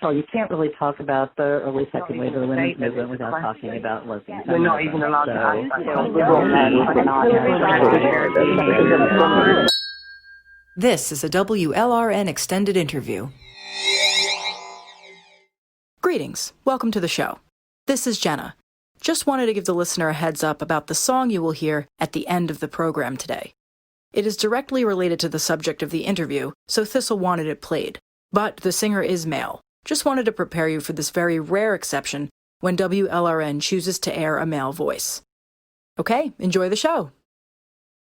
Well, you can't really talk about the early second wave of the women's movement without talking about lesbian feminism. We're not even allowed to This is a WLRN extended interview. Greetings. Welcome to the show. This is Jenna. Just wanted to give the listener a heads up about the song you will hear at the end of the program today. It is directly related to the subject of the interview, so Thistle wanted it played. But the singer is male. Just wanted to prepare you for this very rare exception when WLRN chooses to air a male voice. Okay, enjoy the show.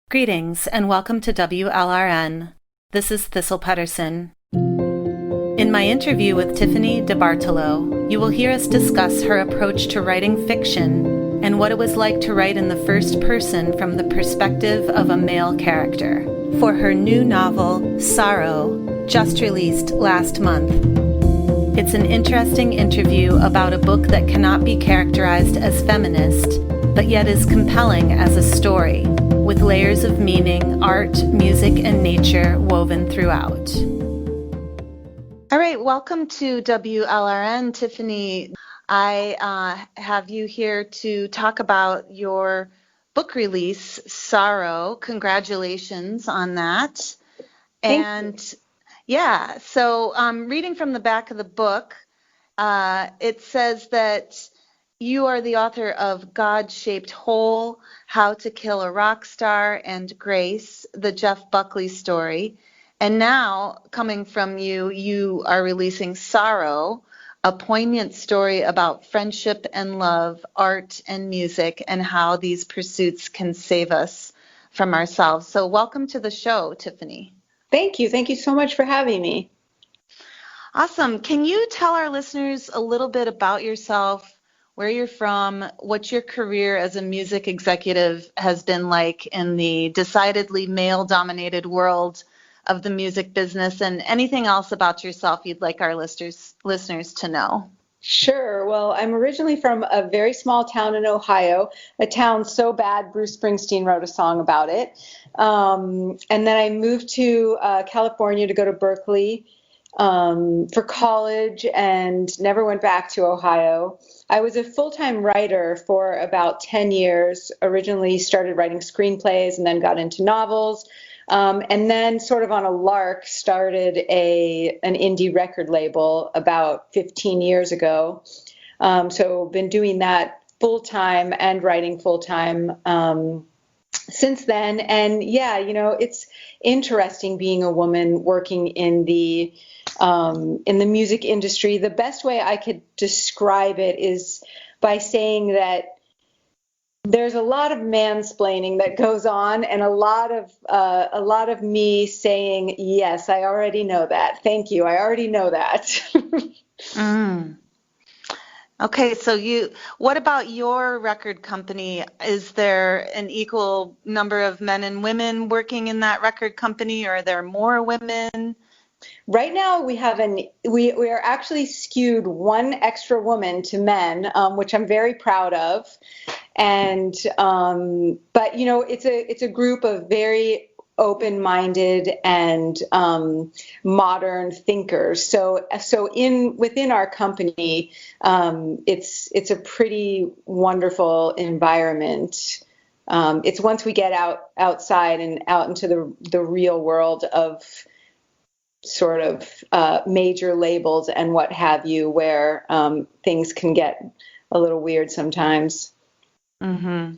Greetings and welcome to WLRN. This is Thistle Pettersen. In my interview with Tiffanie DeBartolo, you will hear us discuss her approach to writing fiction and what it was like to write in the first person from the perspective of a male character for her new novel, Sorrow, just released last month. It's an interesting interview about a book that cannot be characterized as feminist, but yet is compelling as a story, with layers of meaning, art, music, and nature woven throughout. All right, welcome to WLRN, Tiffanie. I have you here to talk about your book release, Sorrow. Congratulations on that. Thank you. Yeah, so reading from the back of the book, it says that you are the author of God-Shaped Hole, How to Kill a Rock Star, and Grace, the Jeff Buckley story. And now, coming from you, you are releasing Sorrow, a poignant story about friendship and love, art and music, and how these pursuits can save us from ourselves. So welcome to the show, Tiffanie. Thank you. Thank you so much for having me. Awesome. Can you tell our listeners a little bit about yourself, where you're from, what your career as a music executive has been like in the decidedly male-dominated world of the music business, and anything else about yourself you'd like our listeners to know? Sure. Well, I'm originally from a very small town in Ohio, a town so bad Bruce Springsteen wrote a song about it. And then I moved to California to go to Berkeley for college and never went back to Ohio. I was a full-time writer for about 10 years, originally started writing screenplays and then got into novels. And then sort of on a lark started an indie record label about 15 years ago. So been doing that full-time and writing full-time since then. And yeah, it's interesting being a woman working in the music industry. The best way I could describe it is by saying that there's a lot of mansplaining that goes on, and a lot of me saying, yes, I already know that. Thank you. I already know that. Okay, so what about your record company? Is there an equal number of men and women working in that record company, or are there more women? Right now, we are actually skewed one extra woman to men, which I'm very proud of. And but it's a group of very open-minded and modern thinkers. So within our company, it's a pretty wonderful environment. It's once we get outside and out into the real world of sort of major labels and what have you, where things can get a little weird sometimes. Mm-hmm.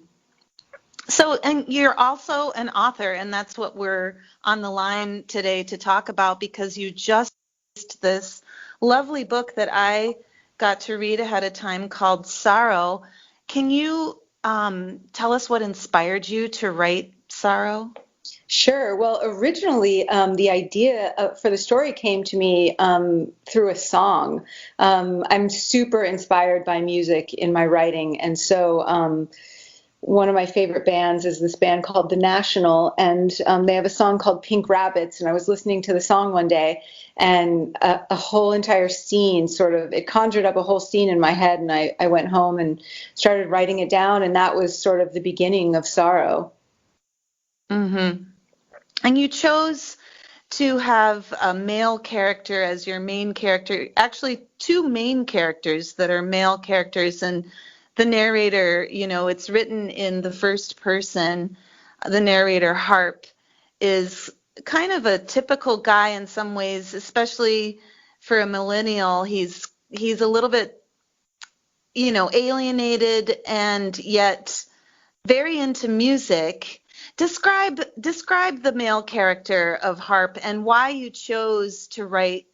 So, and you're also an author, and that's what we're on the line today to talk about, because you just released this lovely book that I got to read ahead of time called Sorrow. Can you tell us what inspired you to write Sorrow? Sure. Well, originally, the idea for the story came to me through a song. I'm super inspired by music in my writing. And so one of my favorite bands is this band called The National, and they have a song called Pink Rabbits. And I was listening to the song one day, and a whole entire scene it conjured up a whole scene in my head. And I went home and started writing it down. And that was sort of the beginning of Sorrow. Mm-hmm. And you chose to have a male character as your main character, actually two main characters that are male characters, and the narrator, it's written in the first person. The narrator, Harp, is kind of a typical guy in some ways, especially for a millennial. He's a little bit, alienated and yet very into music. Describe the male character of Harp and why you chose to write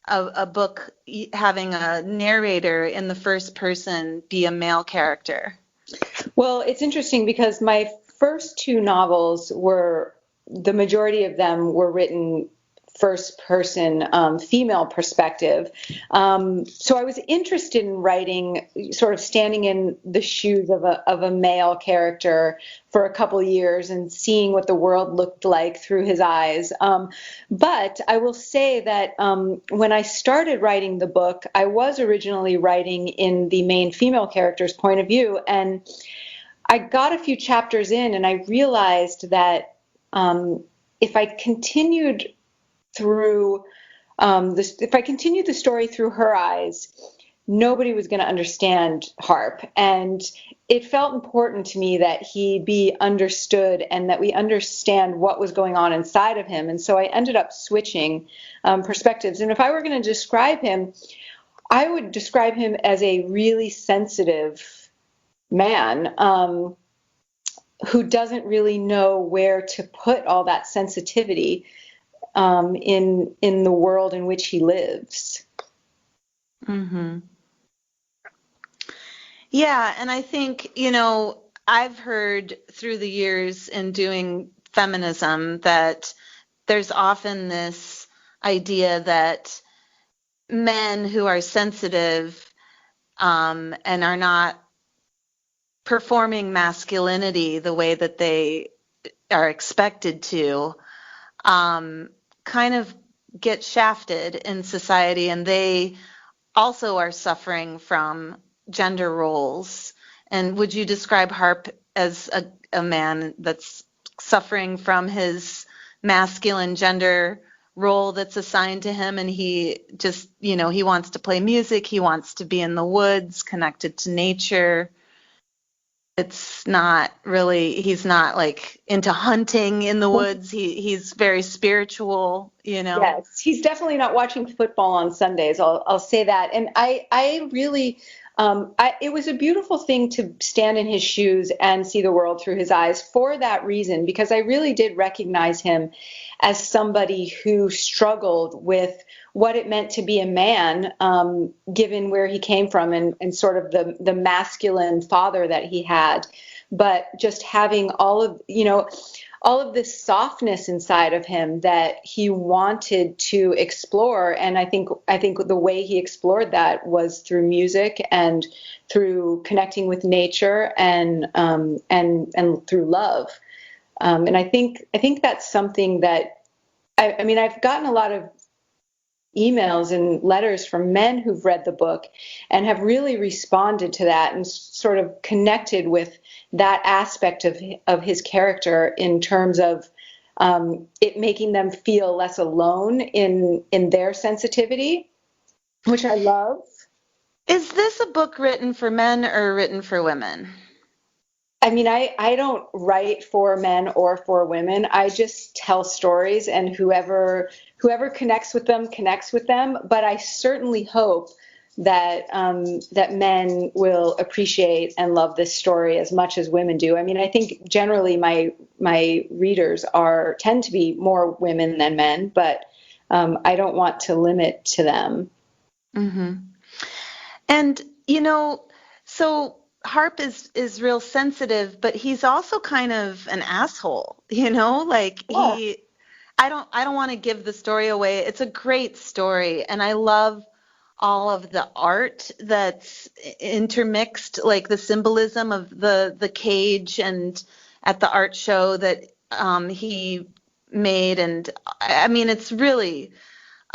a book having a narrator in the first person be a male character. Well, it's interesting because my first two novels the majority of them were written first person, female perspective. So I was interested in writing, sort of standing in the shoes of a male character for a couple years and seeing what the world looked like through his eyes. But I will say that when I started writing the book, I was originally writing in the main female character's point of view. And I got a few chapters in and I realized that if I continued if I continued the story through her eyes, nobody was going to understand Harp. And it felt important to me that he be understood and that we understand what was going on inside of him. And so I ended up switching perspectives. And if I were going to describe him, I would describe him as a really sensitive man who doesn't really know where to put all that sensitivity in the world in which he lives. Mm-hmm. Yeah, and I think, I've heard through the years in doing feminism that there's often this idea that men who are sensitive and are not performing masculinity the way that they are expected to kind of get shafted in society, and they also are suffering from gender roles. And would you describe Harp as a man that's suffering from his masculine gender role that's assigned to him, and he just, he wants to play music, he wants to be in the woods, connected to nature? It's not really, he's not like into hunting in the woods. He's very spiritual, Yes, he's definitely not watching football on Sundays. I'll say that. And I really, it was a beautiful thing to stand in his shoes and see the world through his eyes for that reason, because I really did recognize him as somebody who struggled with what it meant to be a man, given where he came from and sort of the masculine father that he had, but just having all of this softness inside of him that he wanted to explore. And I think the way he explored that was through music and through connecting with nature and through love. And I think that's something that I've gotten a lot of emails and letters from men who've read the book and have really responded to that and sort of connected with that aspect of his character in terms of it making them feel less alone in their sensitivity, which I love. Is this a book written for men or written for women? I don't write for men or for women. I just tell stories, and whoever connects with them. But I certainly hope that that men will appreciate and love this story as much as women do. I think generally my readers tend to be more women than men, but I don't want to limit to them. Mm-hmm. And so Harp is real sensitive, but he's also kind of an asshole, like yeah. I don't want to give the story away. It's a great story, and I love all of the art that's intermixed, like the symbolism of the cage and at the art show that he made. And it's really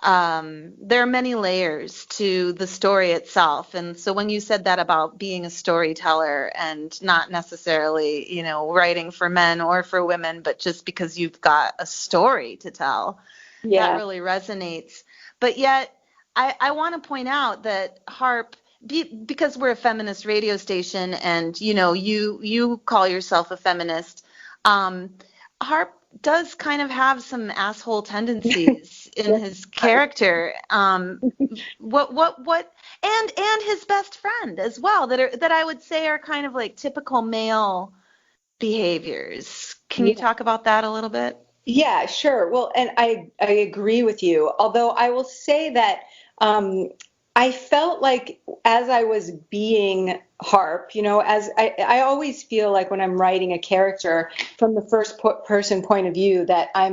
there are many layers to the story itself. And so when you said that about being a storyteller and not necessarily, writing for men or for women, but just because you've got a story to tell, that really resonates. But yet, I want to point out that Harp, because we're a feminist radio station, and you call yourself a feminist, Harp does kind of have some asshole tendencies in his character. What and his best friend as well, that I would say are kind of like typical male behaviors. Can you talk about that a little bit? Yeah, sure. Well, and I agree with you. Although I will say that I felt like as I was being Harp, as I always feel like when I'm writing a character from the first person point of view, that I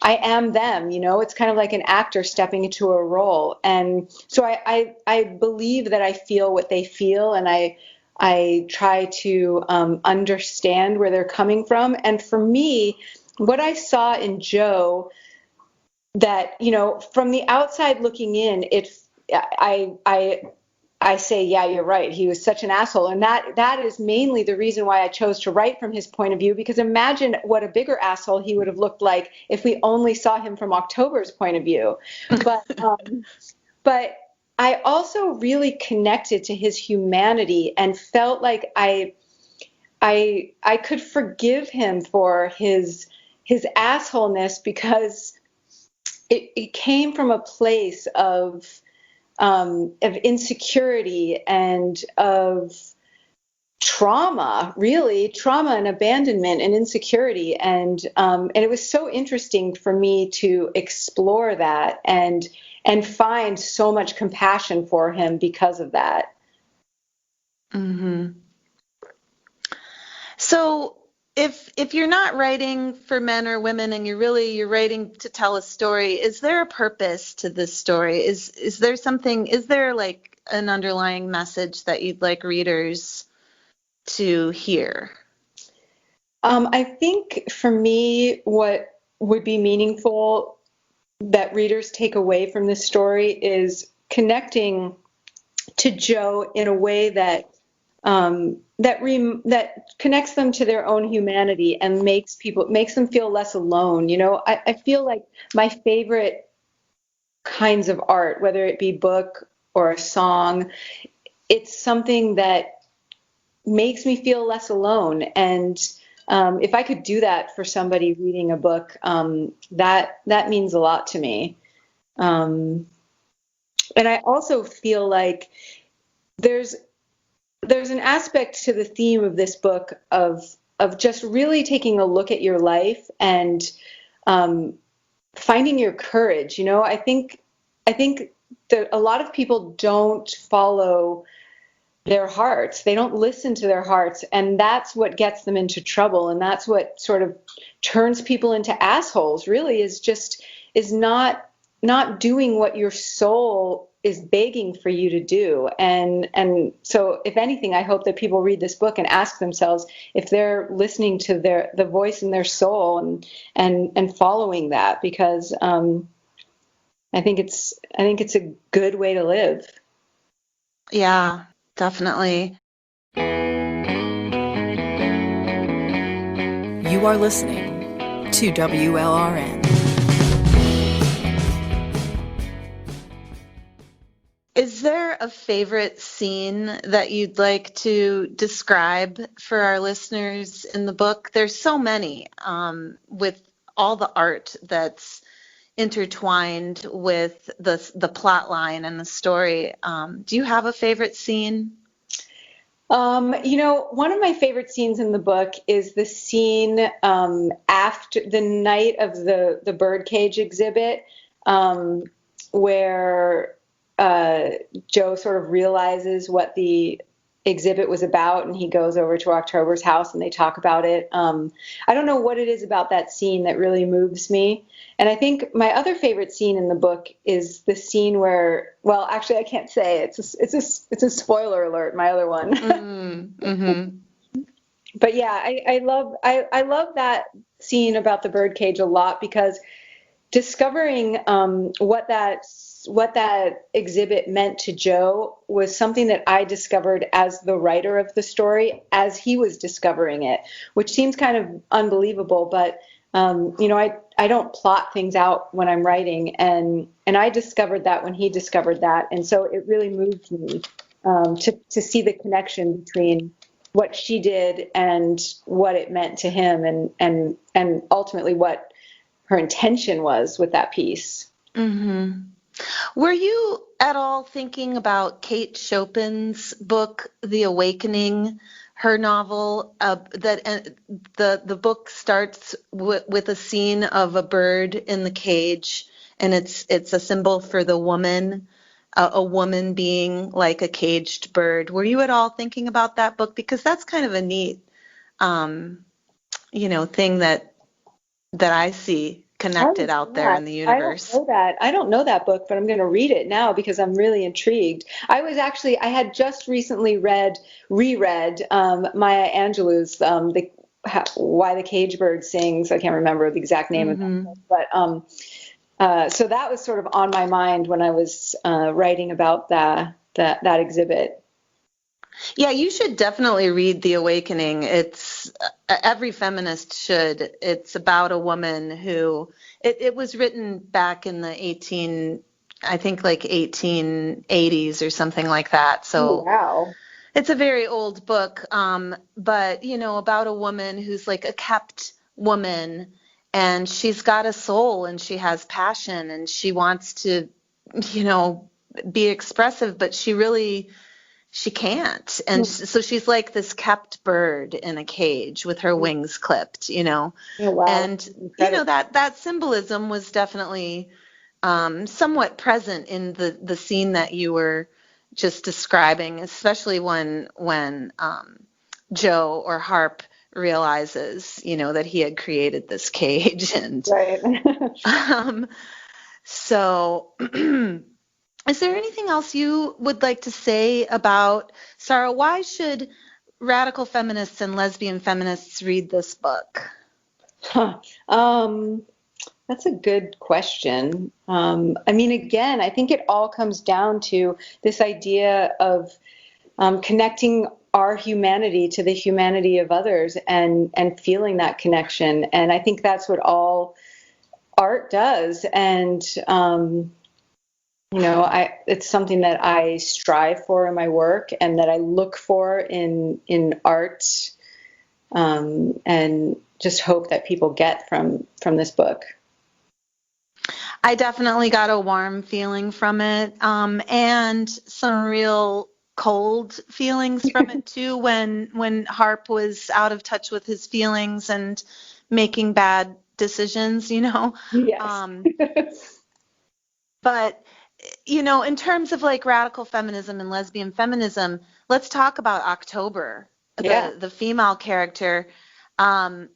am them, it's kind of like an actor stepping into a role. And so I believe that I feel what they feel, and I try to understand where they're coming from. And for me, what I saw in Joe, that, from the outside looking in, I say, yeah, you're right. He was such an asshole. And that is mainly the reason why I chose to write from his point of view, because imagine what a bigger asshole he would have looked like if we only saw him from October's point of view. But I also really connected to his humanity and felt like I could forgive him for his assholeness, because it came from a place of insecurity and of trauma and abandonment and insecurity. And it was so interesting for me to explore that and find so much compassion for him because of that. Mm-hmm. So if you're not writing for men or women, and you're writing to tell a story, is there a purpose to this story? Is there like an underlying message that you'd like readers to hear? I think for me, what would be meaningful that readers take away from this story is connecting to Joe in a way that connects them to their own humanity and makes them feel less alone. I feel like my favorite kinds of art, whether it be book or a song, it's something that makes me feel less alone. And if I could do that for somebody reading a book, that means a lot to me. And I also feel like there's an aspect to the theme of this book of just really taking a look at your life and finding your courage. I think that a lot of people don't follow their hearts. They don't listen to their hearts, and that's what gets them into trouble. And that's what sort of turns people into assholes, really, is not doing what your soul is begging for you to do. And so if anything, I hope that people read this book and ask themselves if they're listening to the voice in their soul and following that, because I think it's a good way to live. Yeah, definitely. You are listening to WLRN. Is there a favorite scene that you'd like to describe for our listeners in the book? There's so many, with all the art that's intertwined with the plot line and the story. Do you have a favorite scene? One of my favorite scenes in the book is the scene after the night of the birdcage exhibit, where Joe sort of realizes what the exhibit was about, and he goes over to October's house and they talk about it. I don't know what it is about that scene that really moves me. And I think my other favorite scene in the book is the scene where, well, actually I can't say it. It's a spoiler alert, my other one. Mm-hmm. But yeah, I love that scene about the birdcage a lot, because discovering what that exhibit meant to Joe was something that I discovered as the writer of the story, as he was discovering it, which seems kind of unbelievable, but I don't plot things out when I'm writing, and I discovered that when he discovered that, and so it really moved me to see the connection between what she did and what it meant to him, and ultimately what her intention was with that piece. Mm-hmm. Were you at all thinking about Kate Chopin's book, The Awakening, her novel, that the book starts with a scene of a bird in the cage, and it's a symbol for the woman, a woman being like a caged bird. Were you at all thinking about that book? Because that's kind of a neat, thing that I see connected out there in the universe. I don't know that book, but I'm going to read it now because I'm really intrigued. I had just recently reread Maya Angelou's Why the Cage Bird Sings. I can't remember the exact name of that book, but so that was sort of on my mind when I was writing about that exhibit. Yeah, you should definitely read The Awakening. It's every feminist should. It's about a woman who it was written back in the 1880s or something like that. So wow. It's a very old book, but about a woman who's like a kept woman, and she's got a soul and she has passion and she wants to, be expressive, but she can't. And so she's like this kept bird in a cage with her wings clipped, Oh, wow. And, that symbolism was definitely somewhat present in the scene that you were just describing, especially when Joe or Harp realizes, that he had created this cage. And right. So is there anything else you would like to say about, Sarah, why should radical feminists and lesbian feminists read this book? That's a good question. Again, I think it all comes down to this idea of connecting our humanity to the humanity of others and feeling that connection. And I think that's what all art does. And, it's something that I strive for in my work and that I look for in art, and just hope that people get from this book. I definitely got a warm feeling from it, and some real cold feelings from it too, when Harp was out of touch with his feelings and making bad decisions, Yes. But in terms of like radical feminism and lesbian feminism, let's talk about October, the female character. In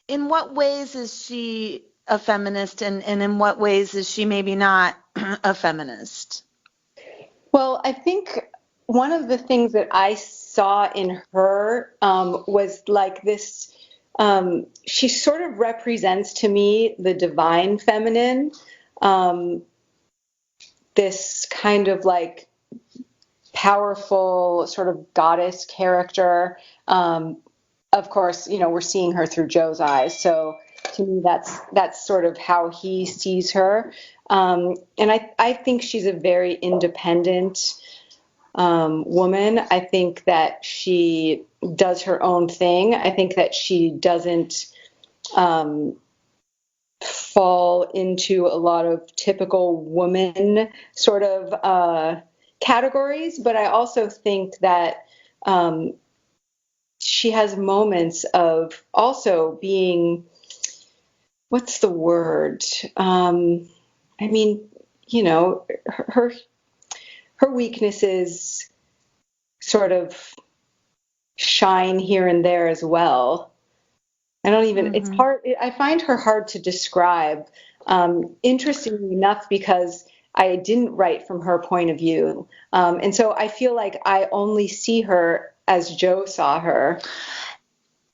what ways is she a feminist, and in what ways is she maybe not a feminist? Well, I think one of the things that I saw in her was like this, she sort of represents to me the divine feminine, this kind of like powerful sort of goddess character. Of course, we're seeing her through Joe's eyes. So to me, that's sort of how he sees her. And I think she's a very independent woman. I think that she does her own thing. I think that she doesn't fall into a lot of typical woman sort of categories, but I also think that she has moments of also being, what's the word? Her weaknesses sort of shine here and there as well. It's hard. I find her hard to describe, interestingly enough, because I didn't write from her point of view. And so I feel like I only see her as Joe saw her.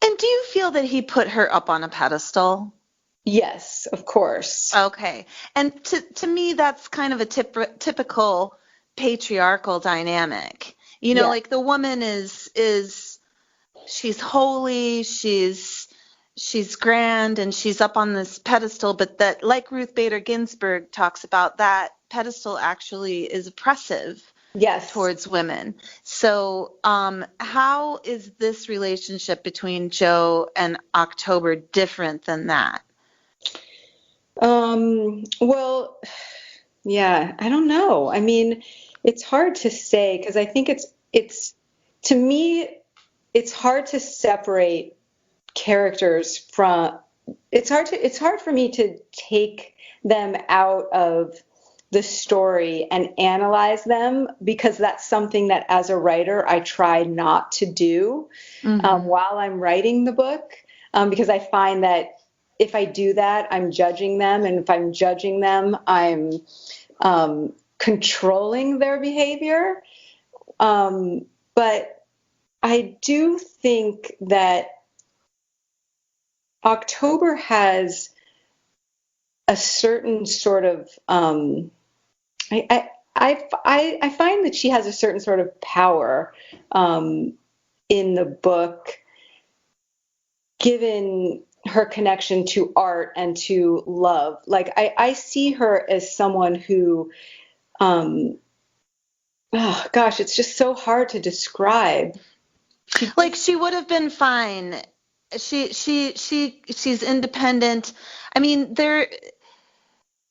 And do you feel that he put her up on a pedestal? Yes, of course. Okay. And to me, that's kind of a typical patriarchal dynamic. Like the woman is she's holy, she's she's grand and she's up on this pedestal, but that, like Ruth Bader Ginsburg talks about, that pedestal actually is oppressive. Yes. Towards women. So how is this relationship between Jo and October different than that? Well, yeah, I don't know. I mean, it's hard to say, because I think it's to me, it's hard to separate characters from, it's hard for me to take them out of the story and analyze them, because that's something that as a writer I try not to do while I'm writing the book, because I find that if I do that, I'm judging them, and if I'm judging them, I'm controlling their behavior. But I do think that October has a certain sort of I find that she has a certain sort of power in the book, given her connection to art and to love. Like I see her as someone who, oh gosh, it's just so hard to describe. She would have been fine. She's independent. I mean,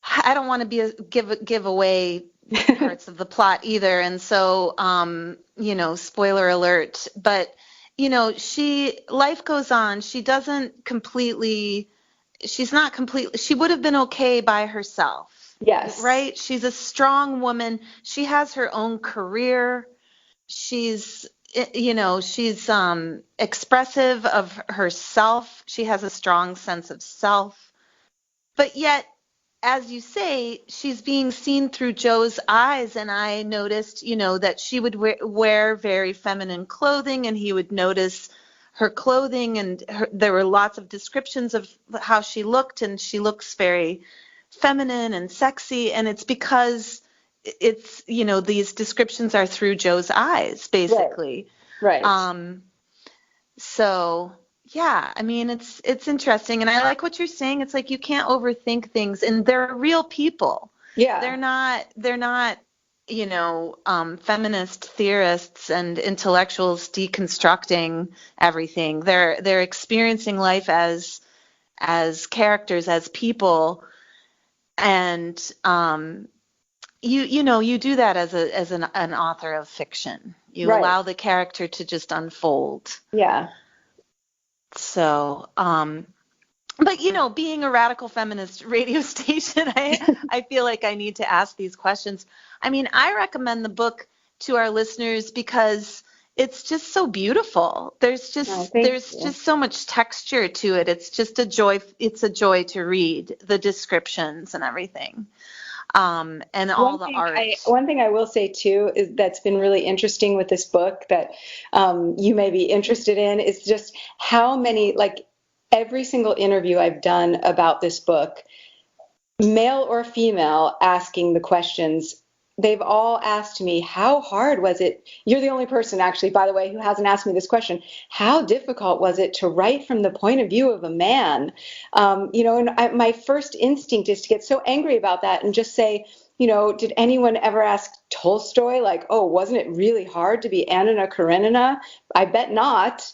I don't want to give away parts of the plot either, and so spoiler alert, but life goes on. She's not completely, she would have been okay by herself. Yes. Right? She's a strong woman. She has her own career. She's expressive of herself. She has a strong sense of self. But yet, as you say, she's being seen through Jo's eyes, and I noticed, that she would wear very feminine clothing, and he would notice her clothing, and there were lots of descriptions of how she looked, and she looks very feminine and sexy, and it's because it's, these descriptions are through Jo's eyes, basically. Right. So... yeah, I mean, it's interesting, and I like what you're saying. It's like you can't overthink things, and they're real people. Yeah, they're not, feminist theorists and intellectuals deconstructing everything. They're experiencing life as characters, as people, and you do that as an author of fiction. You allow the character to just unfold. Yeah. So, but being a radical feminist radio station, I feel like I need to ask these questions. I mean, I recommend the book to our listeners because it's just so beautiful. There's just so much texture to it. It's just a joy. It's a joy to read the descriptions and everything. And all the art. One thing I will say too is that's been really interesting with this book that you may be interested in is just how many, like every single interview I've done about this book, male or female, asking the questions, they've all asked me, how hard was it? You're the only person, actually, by the way, who hasn't asked me this question. How difficult was it to write from the point of view of a man? And my first instinct is to get so angry about that and just say, did anyone ever ask Tolstoy, like, oh, wasn't it really hard to be Anna Karenina? I bet not,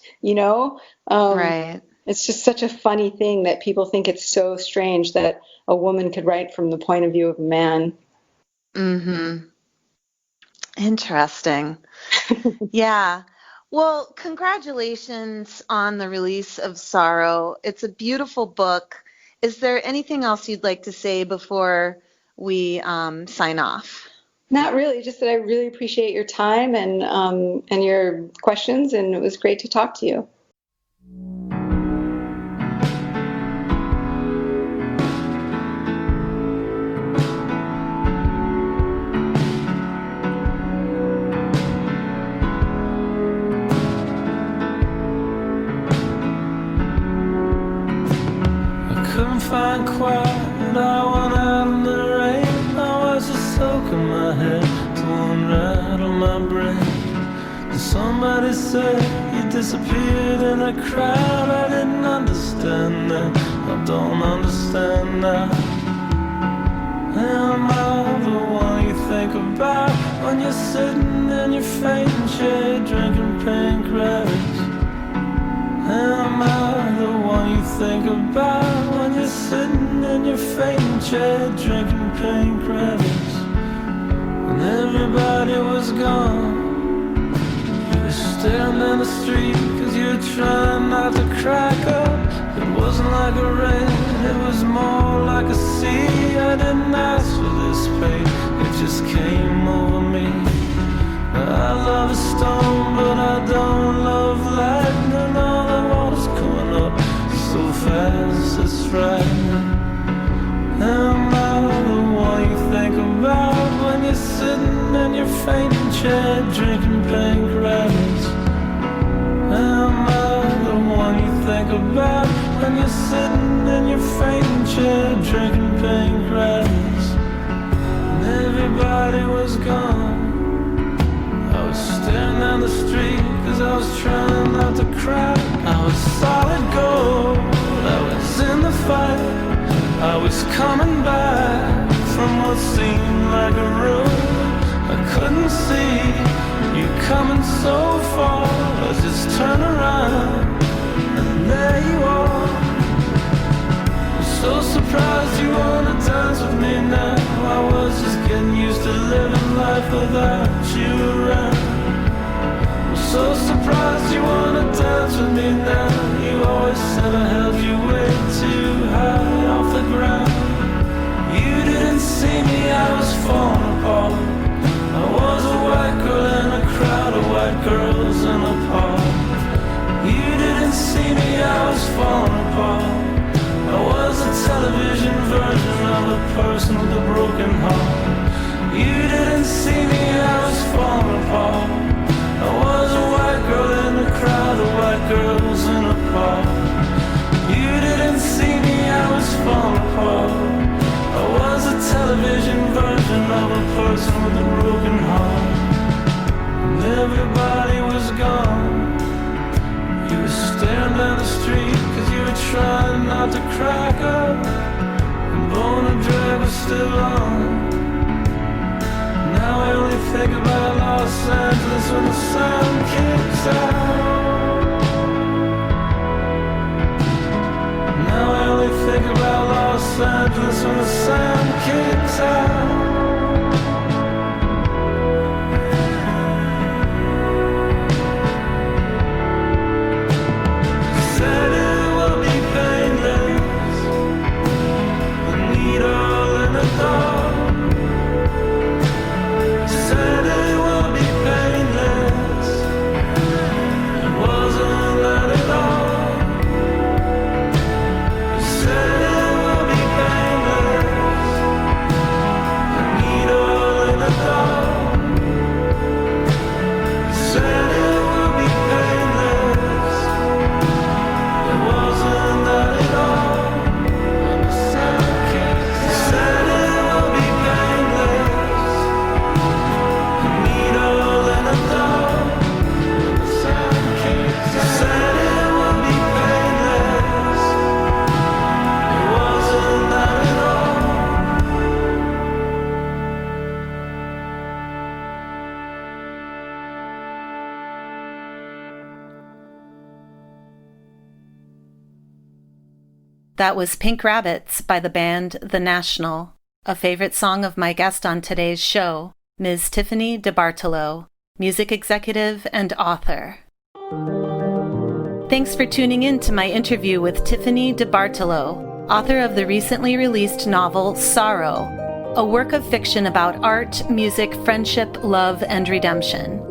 Right. It's just such a funny thing that people think it's so strange that a woman could write from the point of view of a man. Mm-hmm. Interesting. Yeah. Well, congratulations on the release of Sorrow. It's a beautiful book. Is there anything else you'd like to say before we sign off? Not really, just that I really appreciate your time and your questions, and it was great to talk to you. Find quiet, I went out in the rain. I was just soaking my head, pulling right on my brain. Somebody said you disappeared in a crowd. I didn't understand that, I don't understand now. Am I the one you think about when you're sitting in your fainting chair drinking pink rabbits? Am I the one you think about when you're sitting in your fainting chair drinking pink rabbits? And everybody was gone. Staring down the street cause you were trying not to crack up. It wasn't like a rain, it was more like a sea. I didn't ask for this pain, it just came over me. I love a storm but I don't love lightning. All the water's coming up so fast, it's frightening. Am I the one you think about when you're sitting in your fainting chair drinking pink rabbits? Am I the one you think about when you're sitting in your fainting chair drinking pink rabbits? And everybody was gone. I was staring down the street cause I was trying not to cry. I was solid gold, I was in the fight. I was coming back from what seemed like a road. I couldn't see you coming so far. I just turned around and there you are. I'm so surprised you wanna dance with me now. I was just getting used to living life without you around. I'm so surprised you wanna dance with me now. You always said I held you way too high off the ground. You didn't see me, I was falling apart. I was a white girl in a crowd of white girls in a park. You didn't see me, I was falling apart. I was a television version of a person with a broken heart. You didn't see me, I was falling apart. I was a white girl in a crowd of white girls in a park. You didn't see me, I was falling apart. I was a television version of a person with a broken heart. And everybody was gone. You were staring down the street cause you were trying not to crack up. And Bone and Drag was still on. Now I only think about Los Angeles when the sun kicks out. Now I only think about Los Angeles when the sun kicks out. Said it will be painless, the needle in the dark. Said it will be painless, it wasn't that at all. Said it will be painless, the needle in the dark. Said it will be painless, it wasn't that at all. Said it will be painless, the needle in the dark. Said it will be painless, it wasn't that at all. That was Pink Rabbits by the band The National, a favorite song of my guest on today's show, Ms. Tiffanie DeBartolo, music executive and author. Thanks for tuning in to my interview with Tiffanie DeBartolo, author of the recently released novel Sorrow, a work of fiction about art, music, friendship, love, and redemption.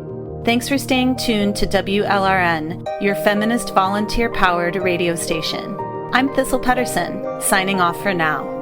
Thanks for staying tuned to WLRN, your feminist volunteer-powered radio station. I'm Thistle Pettersen, signing off for now.